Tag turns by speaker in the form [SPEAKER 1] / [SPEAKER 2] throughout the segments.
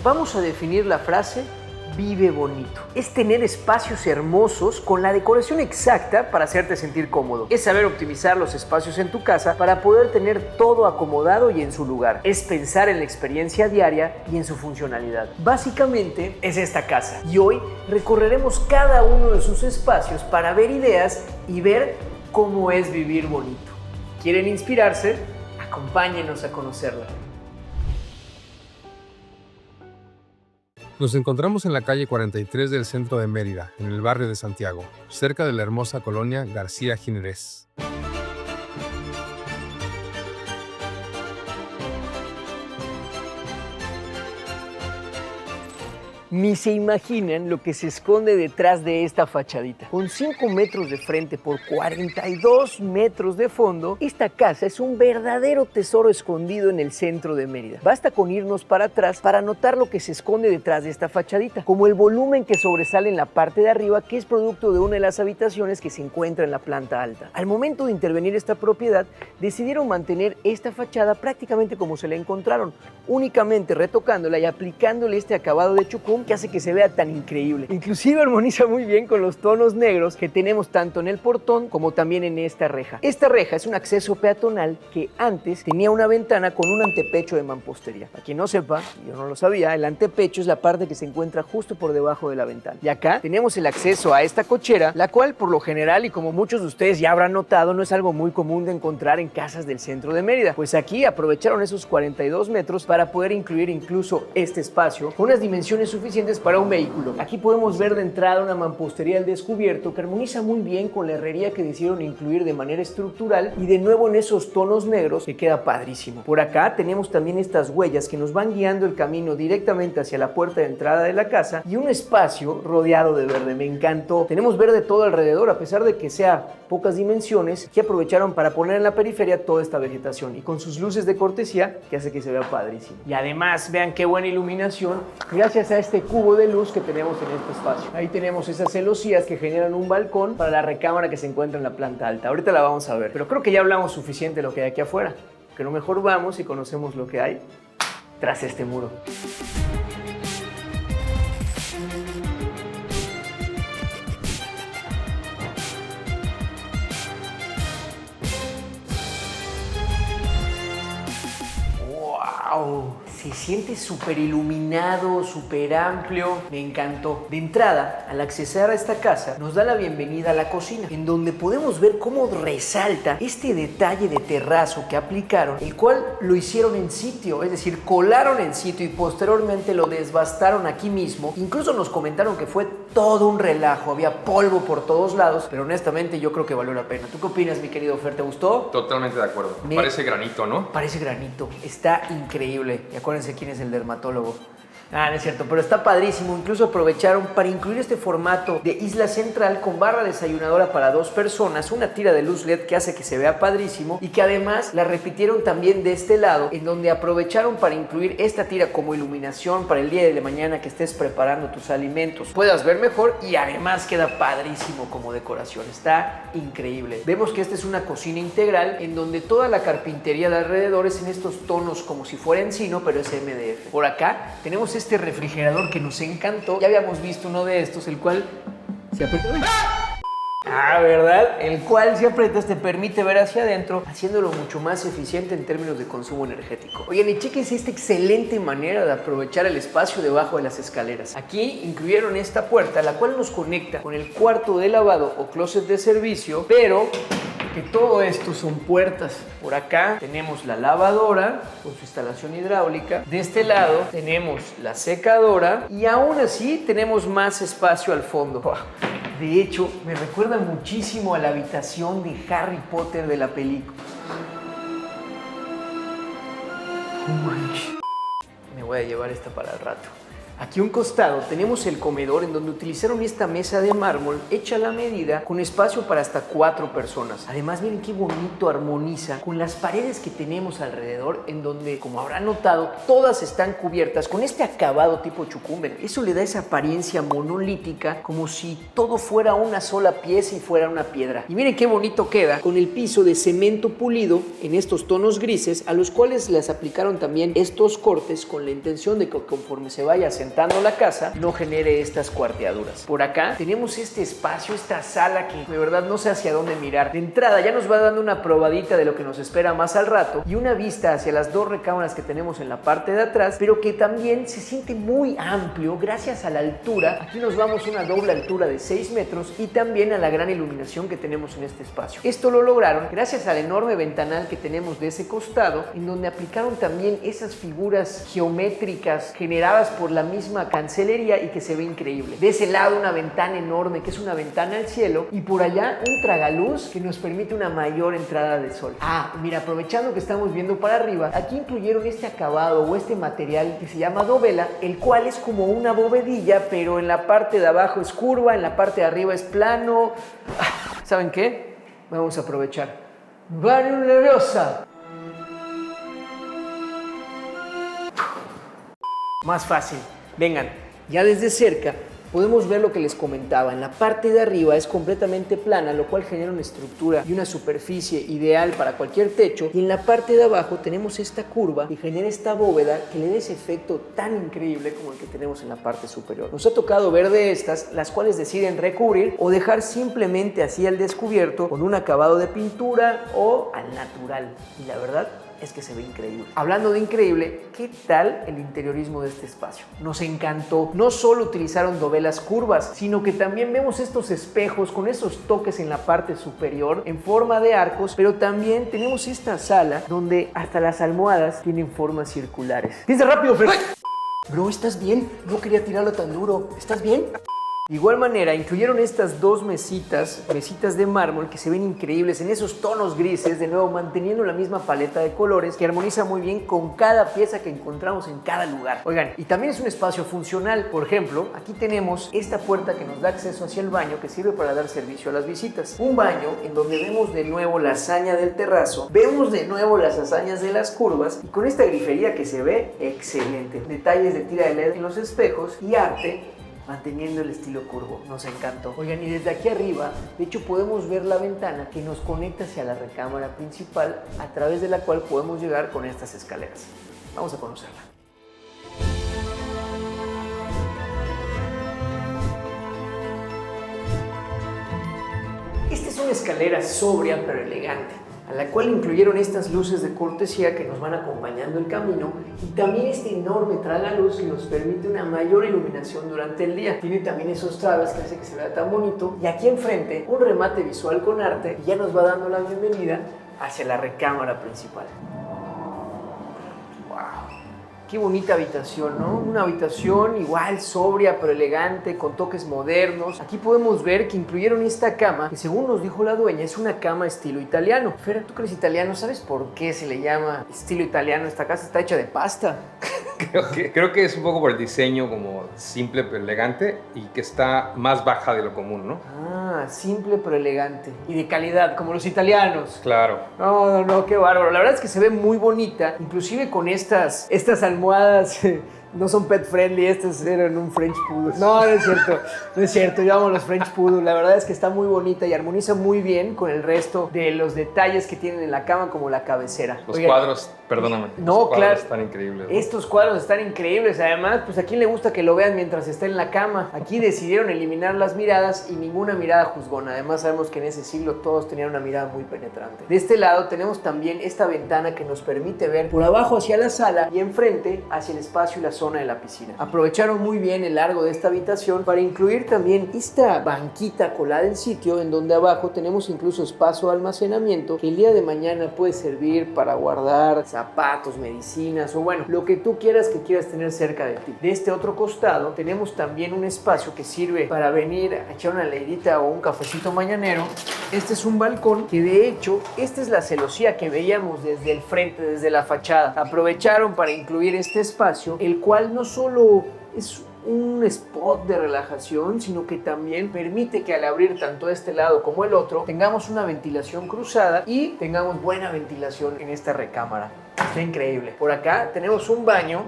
[SPEAKER 1] vamos a definir la frase vive bonito. Es tener espacios hermosos con la decoración exacta para hacerte sentir cómodo. Es saber optimizar los espacios en tu casa para poder tener todo acomodado y en su lugar. Es pensar en la experiencia diaria y en su funcionalidad. Básicamente es esta casa. Y hoy recorreremos cada uno de sus espacios para ver ideas y ver cómo es vivir bonito. ¿Quieren inspirarse? Acompáñenos a conocerla.
[SPEAKER 2] Nos encontramos en la calle 43 del centro de Mérida, en el barrio de Santiago, cerca de la hermosa colonia García Ginerés.
[SPEAKER 1] Ni se imaginan lo que se esconde detrás de esta fachadita. Con 5 metros de frente por 42 metros de fondo, esta casa es un verdadero tesoro escondido en el centro de Mérida. Basta con irnos para atrás para notar lo que se esconde detrás de esta fachadita, como el volumen que sobresale en la parte de arriba, que es producto de una de las habitaciones que se encuentra en la planta alta. Al momento de intervenir esta propiedad, decidieron mantener esta fachada prácticamente como se la encontraron, únicamente retocándola y aplicándole este acabado de chucún que hace que se vea tan increíble. Inclusive armoniza muy bien con los tonos negros que tenemos tanto en el portón como también en esta reja. Esta reja es un acceso peatonal que antes tenía una ventana con un antepecho de mampostería. Para quien no sepa, yo no lo sabía, el antepecho es la parte que se encuentra justo por debajo de la ventana. Y acá tenemos el acceso a esta cochera, la cual por lo general, y como muchos de ustedes ya habrán notado, no es algo muy común de encontrar en casas del centro de Mérida. Pues aquí aprovecharon esos 42 metros para poder incluir incluso este espacio con unas dimensiones suficientes para un vehículo. Aquí podemos ver de entrada una mampostería al descubierto que armoniza muy bien con la herrería que decidieron incluir de manera estructural y de nuevo en esos tonos negros que queda padrísimo. Por acá tenemos también estas huellas que nos van guiando el camino directamente hacia la puerta de entrada de la casa y un espacio rodeado de verde. Me encantó. Tenemos verde todo alrededor, a pesar de que sea pocas dimensiones, que aprovecharon para poner en la periferia toda esta vegetación y con sus luces de cortesía que hace que se vea padrísimo. Y además vean qué buena iluminación gracias a este cubo de luz que tenemos en este espacio. Ahí tenemos esas celosías que generan un balcón para la recámara que se encuentra en la planta alta. Ahorita la vamos a ver, pero creo que ya hablamos suficiente de lo que hay aquí afuera. Que lo mejor vamos y conocemos lo que hay tras este muro. ¡Wow! Se siente súper iluminado, súper amplio. Me encantó. De entrada, al accesar a esta casa, nos da la bienvenida a la cocina, en donde podemos ver cómo resalta este detalle de terrazo que aplicaron, el cual lo hicieron en sitio, es decir, colaron en sitio y posteriormente lo desbastaron aquí mismo. Incluso nos comentaron que fue todo un relajo, había polvo por todos lados, pero honestamente yo creo que valió la pena. ¿Tú qué opinas, mi querido Fer? ¿Te gustó?
[SPEAKER 3] Totalmente de acuerdo. Parece granito, ¿no?
[SPEAKER 1] Parece granito. Está increíble. Y acuérdense quién es el dermatólogo. No es cierto, pero está padrísimo. Incluso aprovecharon para incluir este formato de isla central con barra desayunadora para 2 personas, una tira de luz LED que hace que se vea padrísimo y que además la repitieron también de este lado, en donde aprovecharon para incluir esta tira como iluminación para el día de la mañana que estés preparando tus alimentos, puedas ver mejor y además queda padrísimo como decoración. Está increíble. Vemos que esta es una cocina integral en donde toda la carpintería de alrededor es en estos tonos como si fuera encino, pero es MDF. Por acá tenemos este refrigerador que nos encantó. Ya habíamos visto uno de estos, el cual se aprieta. ¿Verdad? El cual si aprietas te permite ver hacia adentro, haciéndolo mucho más eficiente en términos de consumo energético. Oigan, y chéquense esta excelente manera de aprovechar el espacio debajo de las escaleras. Aquí incluyeron esta puerta, la cual nos conecta con el cuarto de lavado o closet de servicio, pero que todo esto son puertas. Por acá tenemos la lavadora con su instalación hidráulica. De este lado tenemos la secadora y aún así tenemos más espacio al fondo. De hecho, me recuerda muchísimo a la habitación de Harry Potter de la película. Me voy a llevar esta para el rato. Aquí a un costado tenemos el comedor en donde utilizaron esta mesa de mármol hecha a la medida con espacio para hasta 4 personas. Además, miren qué bonito armoniza con las paredes que tenemos alrededor, en donde, como habrán notado, todas están cubiertas con este acabado tipo chucumbe. Eso le da esa apariencia monolítica, como si todo fuera una sola pieza y fuera una piedra. Y miren qué bonito queda con el piso de cemento pulido en estos tonos grises, a los cuales les aplicaron también estos cortes con la intención de que conforme se vaya asentando la casa no genere estas cuarteaduras. Por acá tenemos este espacio, esta sala que de verdad no sé hacia dónde mirar. De entrada ya nos va dando una probadita de lo que nos espera más al rato y una vista hacia las 2 recámaras que tenemos en la parte de atrás, pero que también se siente muy amplio gracias a la altura. Aquí nos vamos a una doble altura de 6 metros y también a la gran iluminación que tenemos en este espacio. Esto lo lograron gracias al enorme ventanal que tenemos de ese costado, en donde aplicaron también esas figuras geométricas generadas por la misma cancelería y que se ve increíble. De ese lado una ventana enorme que es una ventana al cielo y por allá un tragaluz que nos permite una mayor entrada de sol. Mira, aprovechando que estamos viendo para arriba, aquí incluyeron este acabado o este material que se llama dovela, el cual es como una bovedilla, pero en la parte de abajo es curva, en la parte de arriba es plano. ¿Saben qué? Vamos a aprovechar. ¡Vario Leviosa! Más fácil. Vengan, ya desde cerca podemos ver lo que les comentaba. En la parte de arriba es completamente plana, lo cual genera una estructura y una superficie ideal para cualquier techo. Y en la parte de abajo tenemos esta curva que genera esta bóveda que le da ese efecto tan increíble como el que tenemos en la parte superior. Nos ha tocado ver de estas, las cuales deciden recubrir o dejar simplemente así al descubierto con un acabado de pintura o al natural. Y la verdad es que se ve increíble. Hablando de increíble, ¿qué tal el interiorismo de este espacio? Nos encantó. No solo utilizaron dovelas curvas, sino que también vemos estos espejos con esos toques en la parte superior en forma de arcos, pero también tenemos esta sala donde hasta las almohadas tienen formas circulares. ¡Piensa rápido, Fred! Bro, ¿estás bien? No quería tirarlo tan duro. ¿Estás bien? De igual manera, incluyeron estas 2 mesitas de mármol que se ven increíbles en esos tonos grises, de nuevo manteniendo la misma paleta de colores que armoniza muy bien con cada pieza que encontramos en cada lugar. Oigan, y también es un espacio funcional. Por ejemplo, aquí tenemos esta puerta que nos da acceso hacia el baño que sirve para dar servicio a las visitas. Un baño en donde vemos de nuevo la hazaña del terrazo, vemos de nuevo las hazañas de las curvas y con esta grifería que se ve excelente. Detalles de tira de LED en los espejos y arte manteniendo el estilo curvo. Nos encantó. Oigan, y desde aquí arriba, de hecho, podemos ver la ventana que nos conecta hacia la recámara principal, a través de la cual podemos llegar con estas escaleras. Vamos a conocerla. Esta es una escalera sobria pero elegante, a la cual incluyeron estas luces de cortesía que nos van acompañando el camino y también este enorme tragaluz que nos permite una mayor iluminación durante el día. Tiene también esos trabas que hace que se vea tan bonito y aquí enfrente un remate visual con arte y ya nos va dando la bienvenida hacia la recámara principal. Qué bonita habitación, ¿no? Una habitación igual sobria pero elegante, con toques modernos. Aquí podemos ver que incluyeron esta cama, que según nos dijo la dueña, es una cama estilo italiano. Fer, tú que eres italiano, ¿sabes por qué se le llama estilo italiano? Esta casa está hecha de pasta.
[SPEAKER 3] Creo que es un poco por el diseño como simple pero elegante y que está más baja de lo común, ¿no?
[SPEAKER 1] Simple pero elegante. Y de calidad, como los italianos.
[SPEAKER 3] Claro.
[SPEAKER 1] No, qué bárbaro. La verdad es que se ve muy bonita, inclusive con estas almohadas. No son pet friendly, estas eran un French Poodle. No es cierto, yo amo los French Poodle. La verdad es que está muy bonita y armoniza muy bien con el resto de los detalles que tienen en la cama, como la cabecera.
[SPEAKER 3] Los cuadros, perdóname.
[SPEAKER 1] No, claro.
[SPEAKER 3] Están increíbles, ¿no?
[SPEAKER 1] Estos cuadros están increíbles. Además, pues a quién le gusta que lo vean mientras está en la cama. Aquí decidieron eliminar las miradas y ninguna mirada juzgona. Además, sabemos que en ese siglo todos tenían una mirada muy penetrante. De este lado tenemos también esta ventana que nos permite ver por abajo hacia la sala y enfrente hacia el espacio y la zona de la piscina. Aprovecharon muy bien el largo de esta habitación para incluir también esta banquita colada en sitio, en donde abajo tenemos incluso espacio de almacenamiento que el día de mañana puede servir para guardar zapatos, medicinas o bueno, lo que tú quieras tener cerca de ti. De este otro costado tenemos también un espacio que sirve para venir a echar una leidita o un cafecito mañanero. Este es un balcón que de hecho, esta es la celosía que veíamos desde el frente, desde la fachada. Aprovecharon para incluir este espacio, el cual no solo es un spot de relajación, sino que también permite que al abrir tanto este lado como el otro tengamos una ventilación cruzada y tengamos buena ventilación en esta recámara. Está increíble. Por acá tenemos un baño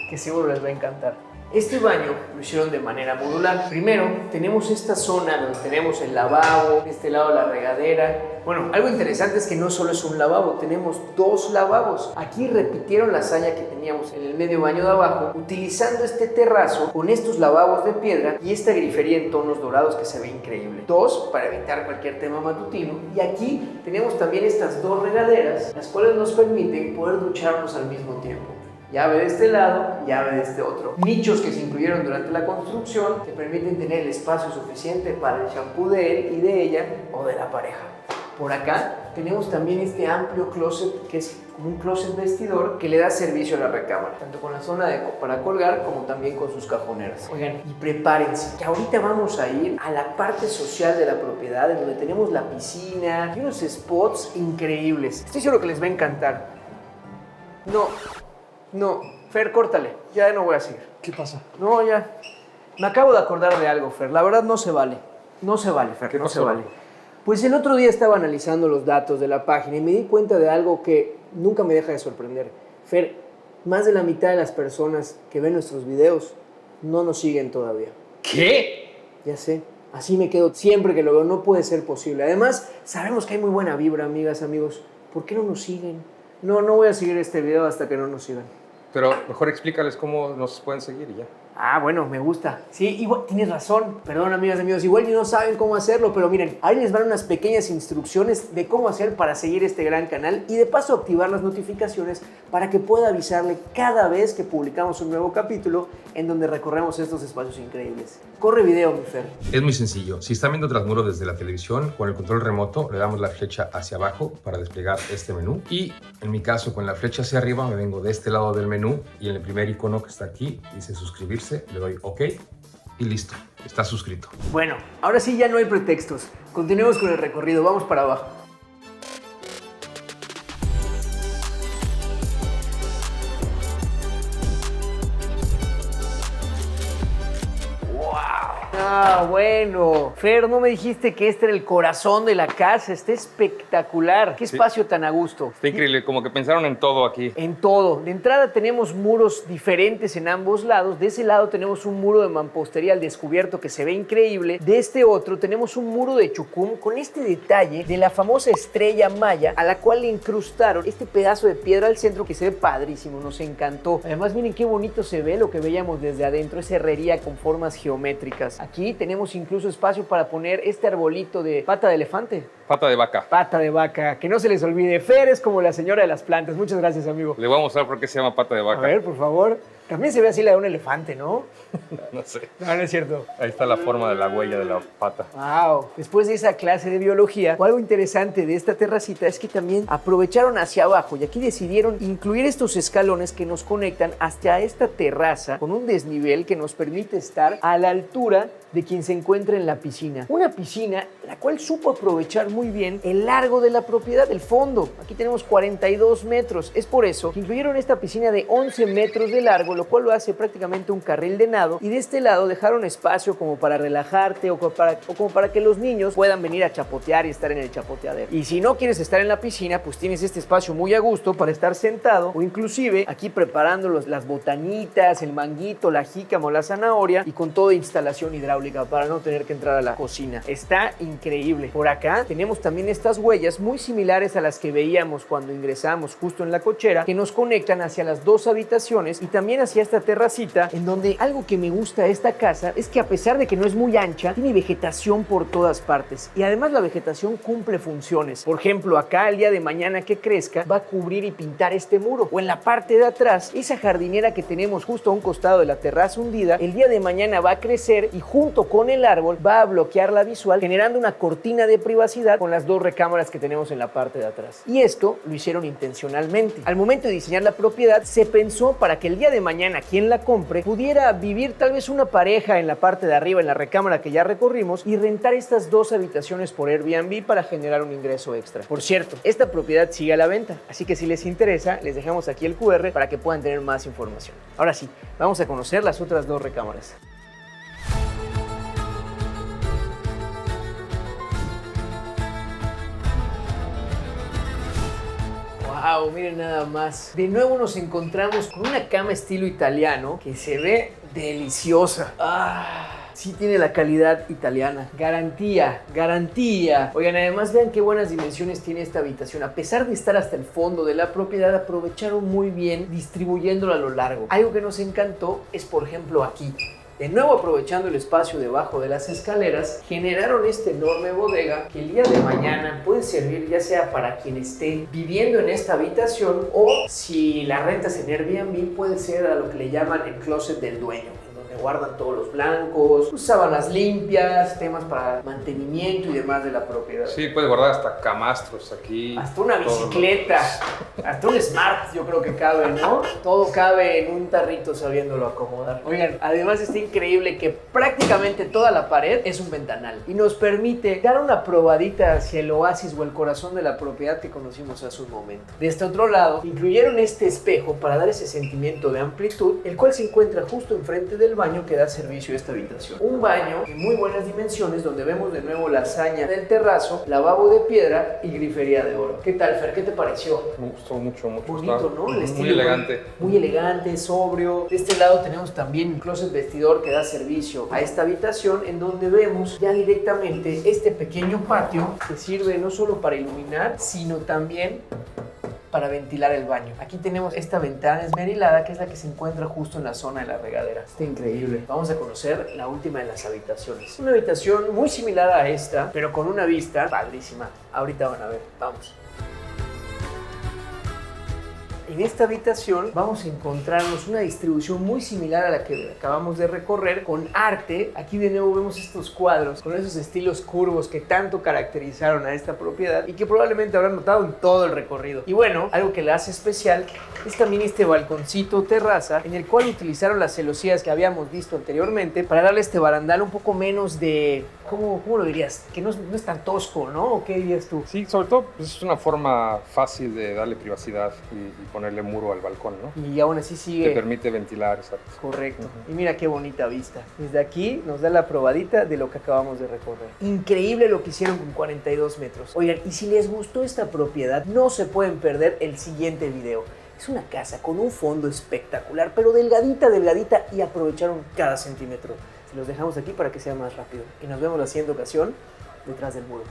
[SPEAKER 1] que seguro les va a encantar. Este baño lo hicieron de manera modular. Primero tenemos esta zona donde tenemos el lavabo, de este lado la regadera. Bueno, algo interesante es que no solo es un lavabo, tenemos 2 lavabos. Aquí repitieron la hazaña que teníamos en el medio baño de abajo, utilizando este terrazo con estos lavabos de piedra y esta grifería en tonos dorados que se ve increíble. 2 para evitar cualquier tema matutino. Y aquí tenemos también estas 2 regaderas, las cuales nos permiten poder ducharnos al mismo tiempo. Llave de este lado, llave de este otro. Nichos que se incluyeron durante la construcción que permiten tener el espacio suficiente para el shampoo de él y de ella o de la pareja. Por acá tenemos también este amplio closet que es como un closet vestidor que le da servicio a la recámara, tanto con la zona para colgar como también con sus cajoneras. Oigan, y prepárense, que ahorita vamos a ir a la parte social de la propiedad, en donde tenemos la piscina y unos spots increíbles. Estoy seguro que les va a encantar. No, Fer, córtale, ya no voy a seguir.
[SPEAKER 4] ¿Qué pasa?
[SPEAKER 1] No, ya. Me acabo de acordar de algo, Fer. La verdad no se vale. No se vale, Fer, no se vale. Pues el otro día estaba analizando los datos de la página y me di cuenta de algo que nunca me deja de sorprender. Fer, más de la mitad de las personas que ven nuestros videos no nos siguen todavía.
[SPEAKER 3] ¿Qué?
[SPEAKER 1] Ya sé. Así me quedo siempre que lo veo. No puede ser posible. Además, sabemos que hay muy buena vibra, amigas, amigos. ¿Por qué no nos siguen? No voy a seguir este video hasta que no nos sigan.
[SPEAKER 3] Pero mejor explícales cómo nos pueden seguir y ya.
[SPEAKER 1] Ah, bueno, me gusta. Sí, igual tienes razón. Perdón, amigas y amigos. Igual no saben cómo hacerlo, pero miren, ahí les van unas pequeñas instrucciones de cómo hacer para seguir este gran canal y de paso activar las notificaciones para que pueda avisarle cada vez que publicamos un nuevo capítulo en donde recorremos estos espacios increíbles. Corre video, mi Fer.
[SPEAKER 2] Es muy sencillo. Si están viendo Transmuro desde la televisión, con el control remoto le damos la flecha hacia abajo para desplegar este menú. Y en mi caso, con la flecha hacia arriba, me vengo de este lado del menú y en el primer icono que está aquí dice suscribirse, le doy OK y listo. Está suscrito.
[SPEAKER 1] Bueno, ahora sí ya no hay pretextos. Continuemos con el recorrido. Vamos para abajo. Ah, bueno. Fer, no me dijiste que este era el corazón de la casa. Está espectacular. Qué espacio tan a gusto.
[SPEAKER 3] Está increíble, como que pensaron en todo aquí.
[SPEAKER 1] En todo. De entrada tenemos muros diferentes en ambos lados. De ese lado tenemos un muro de mampostería al descubierto que se ve increíble. De este otro tenemos un muro de chucum con este detalle de la famosa estrella maya a la cual le incrustaron este pedazo de piedra al centro que se ve padrísimo. Nos encantó. Además, miren qué bonito se ve lo que veíamos desde adentro. Esa herrería con formas geométricas. Aquí tenemos incluso espacio para poner este arbolito de pata de elefante.
[SPEAKER 3] Pata de vaca.
[SPEAKER 1] Pata de vaca, que no se les olvide. Fer es como la señora de las plantas. Muchas gracias, amigo.
[SPEAKER 3] Le voy a mostrar por qué se llama pata de vaca.
[SPEAKER 1] A ver, por favor. También se ve así la de un elefante, ¿no?
[SPEAKER 3] No sé.
[SPEAKER 1] No es cierto.
[SPEAKER 3] Ahí está la forma de la huella de la pata.
[SPEAKER 1] Wow. Después de esa clase de biología, algo interesante de esta terracita es que también aprovecharon hacia abajo y aquí decidieron incluir estos escalones que nos conectan hasta esta terraza con un desnivel que nos permite estar a la altura de quien se encuentra en la piscina. Una piscina la cual supo aprovechar muy bien el largo de la propiedad, el fondo. Aquí tenemos 42 metros. Es por eso que incluyeron esta piscina de 11 metros de largo, lo cual lo hace prácticamente un carril de nado. Y de este lado dejaron espacio como para relajarte o como para que los niños puedan venir a chapotear y estar en el chapoteadero. Y si no quieres estar en la piscina, pues tienes este espacio muy a gusto para estar sentado o inclusive aquí preparando las botanitas, el manguito, la jícama o la zanahoria y con toda instalación hidráulica para no tener que entrar a la cocina. Está increíble. Por acá tenemos también estas huellas muy similares a las que veíamos cuando ingresamos justo en la cochera, que nos conectan hacia las 2 habitaciones y también hacia esta terracita, en donde algo que me gusta de esta casa es que a pesar de que no es muy ancha, tiene vegetación por todas partes y además la vegetación cumple funciones. Por ejemplo, acá el día de mañana que crezca va a cubrir y pintar este muro, o en la parte de atrás, esa jardinera que tenemos justo a un costado de la terraza hundida, el día de mañana va a crecer y junto con el árbol va a bloquear la visual, generando una una cortina de privacidad con las 2 recámaras que tenemos en la parte de atrás. Y esto lo hicieron intencionalmente. Al momento de diseñar la propiedad, se pensó para que el día de mañana quien la compre pudiera vivir tal vez una pareja en la parte de arriba, en la recámara que ya recorrimos, y rentar estas 2 habitaciones por Airbnb para generar un ingreso extra. Por cierto, esta propiedad sigue a la venta, así que si les interesa, les dejamos aquí el QR para que puedan tener más información. Ahora sí, vamos a conocer las otras 2 recámaras. ¡Wow! Miren nada más. De nuevo nos encontramos con una cama estilo italiano que se ve deliciosa. Sí tiene la calidad italiana. Garantía, garantía. Oigan, además vean qué buenas dimensiones tiene esta habitación. A pesar de estar hasta el fondo de la propiedad, aprovecharon muy bien distribuyéndola a lo largo. Algo que nos encantó es, por ejemplo, aquí. De nuevo, aprovechando el espacio debajo de las escaleras, generaron esta enorme bodega que el día de mañana puede servir ya sea para quien esté viviendo en esta habitación, o si la rentas en Airbnb, puede ser a lo que le llaman el closet del dueño, donde guardan todos los blancos, sábanas limpias, temas para mantenimiento y demás de la propiedad.
[SPEAKER 3] Sí, puedes guardar hasta camastros aquí.
[SPEAKER 1] Hasta una bicicleta, hasta un Smart, yo creo que cabe, ¿no? Todo cabe en un tarrito sabiéndolo acomodar. Oigan, además está increíble que prácticamente toda la pared es un ventanal y nos permite dar una probadita hacia el oasis o el corazón de la propiedad que conocimos hace un momento. De este otro lado, incluyeron este espejo para dar ese sentimiento de amplitud, el cual se encuentra justo enfrente del baño que da servicio a esta habitación. Un baño en muy buenas dimensiones, donde vemos de nuevo la hazaña del terrazo, lavabo de piedra y grifería de oro. ¿Qué tal, Fer? ¿Qué te pareció?
[SPEAKER 3] Me gustó mucho.
[SPEAKER 1] Bonito,
[SPEAKER 3] Está
[SPEAKER 1] ¿no? El estilo
[SPEAKER 3] muy elegante.
[SPEAKER 1] Muy elegante, sobrio. De este lado tenemos también un closet vestidor que da servicio a esta habitación, en donde vemos ya directamente este pequeño patio que sirve no solo para iluminar, sino también para ventilar el baño. Aquí tenemos esta ventana esmerilada, que es la que se encuentra justo en la zona de la regadera. Está increíble. Vamos a conocer la última de las habitaciones. Una habitación muy similar a esta, pero con una vista padrísima. Ahorita van a ver. Vamos. En esta habitación vamos a encontrarnos una distribución muy similar a la que acabamos de recorrer, con arte. Aquí de nuevo vemos estos cuadros con esos estilos curvos que tanto caracterizaron a esta propiedad y que probablemente habrán notado en todo el recorrido. Y bueno, algo que la hace especial es también este balconcito terraza, en el cual utilizaron las celosías que habíamos visto anteriormente para darle este barandal un poco menos de... ¿Cómo lo dirías? Que no es tan tosco, ¿no? ¿O qué dirías tú?
[SPEAKER 3] Sí, sobre todo pues, es una forma fácil de darle privacidad y ponerle muro al balcón, ¿no?
[SPEAKER 1] Y aún así sigue...
[SPEAKER 3] Te permite ventilar, exacto.
[SPEAKER 1] Correcto. Y mira qué bonita vista. Desde aquí nos da la probadita de lo que acabamos de recorrer. Increíble lo que hicieron con 42 metros. Oigan, y si les gustó esta propiedad, no se pueden perder el siguiente video. Es una casa con un fondo espectacular, pero delgadita, y aprovecharon cada centímetro. Se los dejamos aquí para que sea más rápido. Y nos vemos la siguiente ocasión detrás del muro.